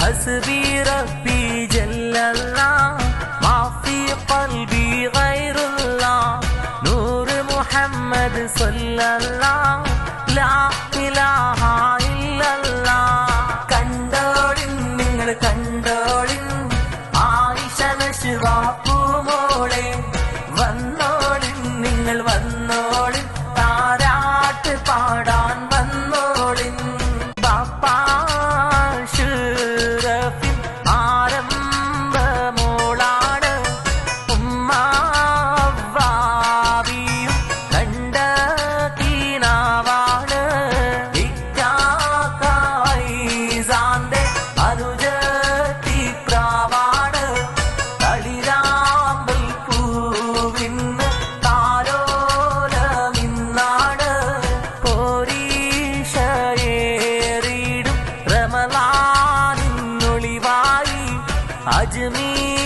ഹസ്ബി റബ്ബി ജല്ലല്ലാഹ് മാ ഫീ ഖൽബി ഗൈറുല്ലാഹ് നൂറ് മുഹമ്മദ് സ്വല്ലല്ലാഹ് ലാ ഇലാഹ ഇല്ലല്ലാഹ്. കണ്ടോളിൻ നിങ്ങൾ കണ്ടോളിൻ ആയിഷ നശ്വ പൂമോളെ, വന്നോളിൻ നിങ്ങൾ വന്നോളിൻ താരാട്ട് പാടാൻ വന്നോളിൻ. ബാപ്പാ ശുറഫിൻ ആരംഭമോളാണ്, ഉമ്മാവാവിയും കണ്ട കീനാവാണ്. ഇക്കാക്കായിസാന്റെ അനുജത്തി പ്രാവാണ്, തളിരാമ്പൽ പൂവിന്ന് താരോലമിന്നാണ്. പോരീഷയേറിടും റമളാനിന്നൊളിവായി അജ്മീർ